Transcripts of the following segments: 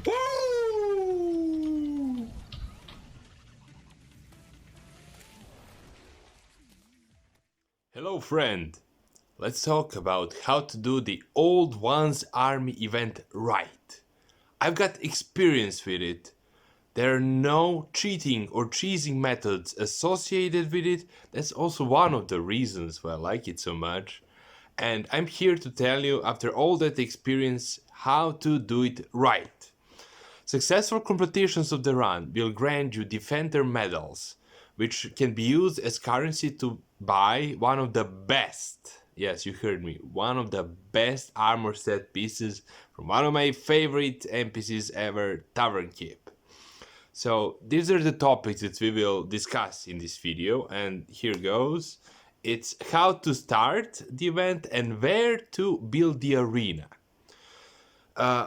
Woo! Hello friend, let's talk about how to do the Old Ones Army event right. I've got experience with it. There are no cheating or cheesing methods associated with it. That's also one of the reasons why I like it so much. And I'm here to tell you, after all that experience, how to do it right. Successful completions of the run will grant you Defender medals, which can be used as currency to buy one of the best, yes, you heard me, one of the best armor set pieces from one of my favorite NPCs ever, Tavernkeep. So these are the topics that we will discuss in this video, and here goes. It's how to start the event and where to build the arena.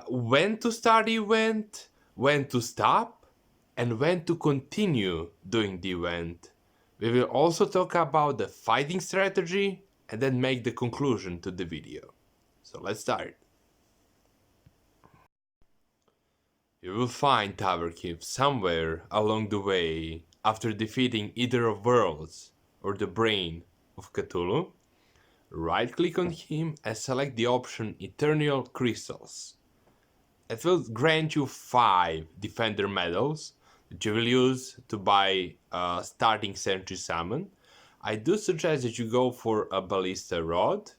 When to start the event, when to stop, and when to continue doing the event. We will also talk about the fighting strategy and then make the conclusion to the video. So let's start. You will find Tavernkeep somewhere along the way after defeating either of Worlds or the Brain of Cthulhu. Right click on him and select the option Eternal Crystals. It will grant you 5 Defender medals that you will use to buy a starting Sentry Summon. I do suggest that you go for a Ballista Rod,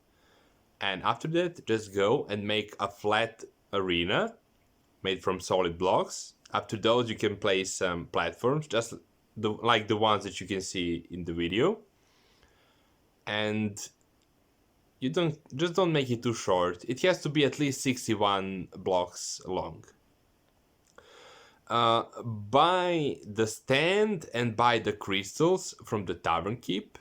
and after that just go and make a flat arena made from solid blocks. After those you can place some platforms, just like the ones that you can see in the video. And you don't make it too short. It has to be at least 61 blocks long. Buy the stand and buy the crystals from the Tavernkeep.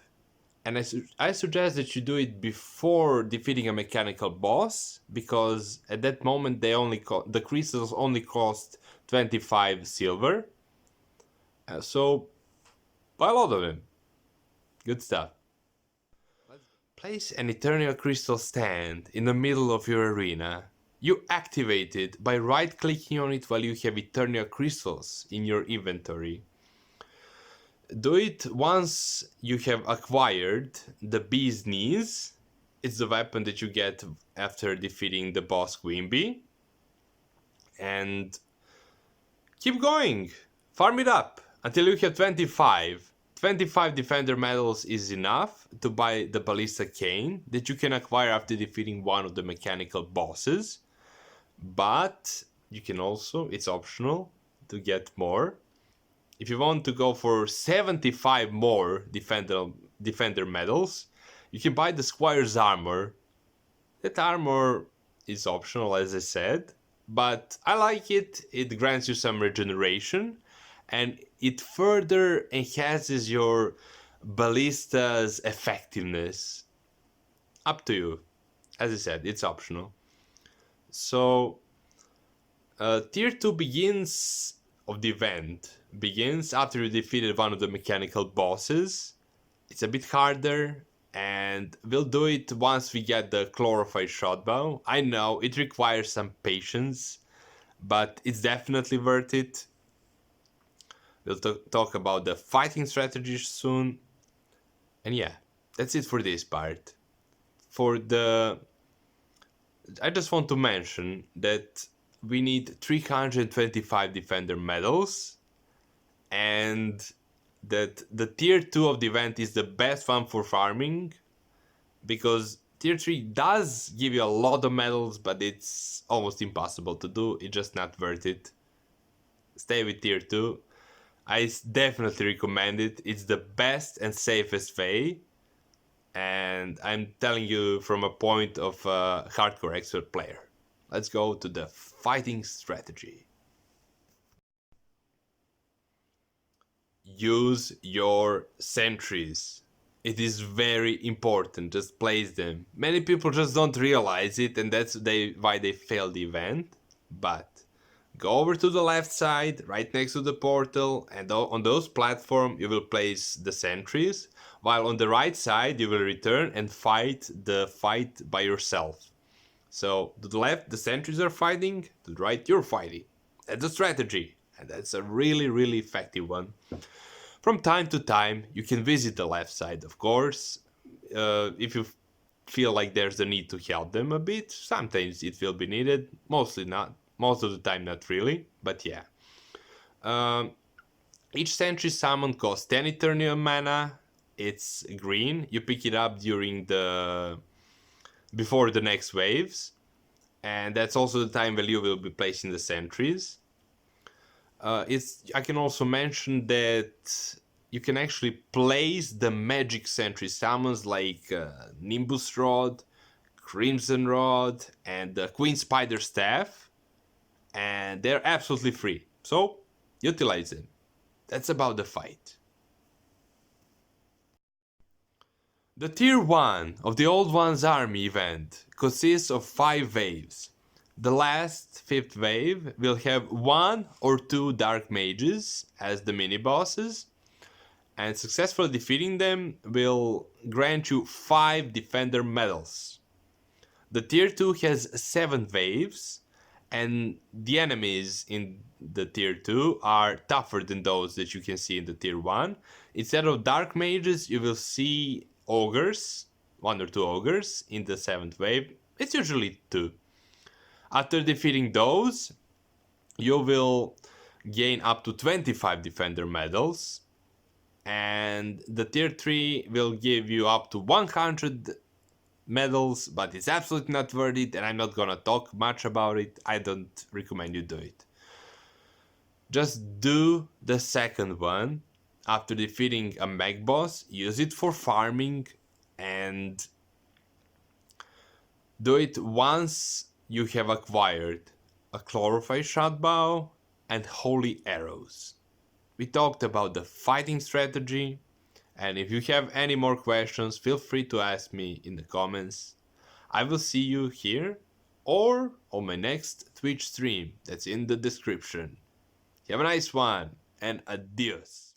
And I suggest that you do it before defeating a mechanical boss, because at that moment the crystals only cost 25 silver. So buy a lot of them. Good stuff. Place an Eternal Crystal stand in the middle of your arena. You activate it by right-clicking on it while you have Eternal Crystals in your inventory. Do it once you have acquired the Bee's Knees. It's the weapon that you get after defeating the boss Queen Bee. And keep going. Farm it up until you have 25. 25 Defender medals is enough to buy the Ballista Cane that you can acquire after defeating one of the mechanical bosses. But you can also, it's optional to get more. If you want to go for 75 more Defender medals, you can buy the Squire's Armor. That armor is optional, as I said, but I like it. It grants you some regeneration, and it further enhances your ballista's effectiveness. Up to you. As I said, it's optional. So, Tier 2 of the event begins after you defeated one of the mechanical bosses. It's a bit harder, and we'll do it once we get the Chlorophyte Shotbow. I know it requires some patience, but it's definitely worth it. We'll talk about the fighting strategies soon. And yeah, that's it for this part. I just want to mention that we need 325 Defender medals, and that the tier 2 of the event is the best one for farming, because tier 3 does give you a lot of medals, but it's almost impossible to do. It's just not worth it. Stay with tier 2. I definitely recommend it. It's the best and safest way, and I'm telling you from a point of a hardcore expert player. Let's go to the fighting strategy. Use your sentries. It is very important. Just place them. Many people just don't realize it, and that's why they fail the event. But go over to the left side, right next to the portal, and on those platforms you will place the sentries, while on the right side you will return and fight the fight by yourself. So to the left the sentries are fighting, to the right you're fighting. That's a strategy, and that's a really, really effective one. From time to time, you can visit the left side, of course, if you feel like there's the need to help them a bit. Sometimes it will be needed, mostly not. Most of the time, not really, but yeah. Um, each Sentry summon costs 10 Eternium mana. It's green. You pick it up during the before the next waves, and that's also the time value will be placing the sentries. I can also mention that you can actually place the magic sentry summons like Nimbus Rod, Crimson Rod, and the Queen Spider Staff, and they're absolutely free. So utilize them. That's about the fight. The Tier 1 of the Old One's Army event consists of 5 waves. The last, 5th wave, will have 1 or 2 Dark Mages as the mini-bosses, and successfully defeating them will grant you 5 Defender medals. The Tier 2 has 7 waves, and the enemies in the Tier 2 are tougher than those that you can see in the Tier 1. Instead of Dark Mages, you will see Ogres, 1 or 2 Ogres in the 7th wave. It's usually 2. After defeating those, you will gain up to 25 Defender medals, and the Tier 3 will give you up to 100 medals, but it's absolutely not worth it, and I'm not gonna talk much about it. I don't recommend you do it. Just do the second one. After defeating a mech boss, use it for farming, and do it once you have acquired a chlorophyll shot bow and holy arrows. We talked about the fighting strategy, and if you have any more questions, feel free to ask me in the comments. I will see you here or on my next Twitch stream that's in the description. Have a nice one, and adios.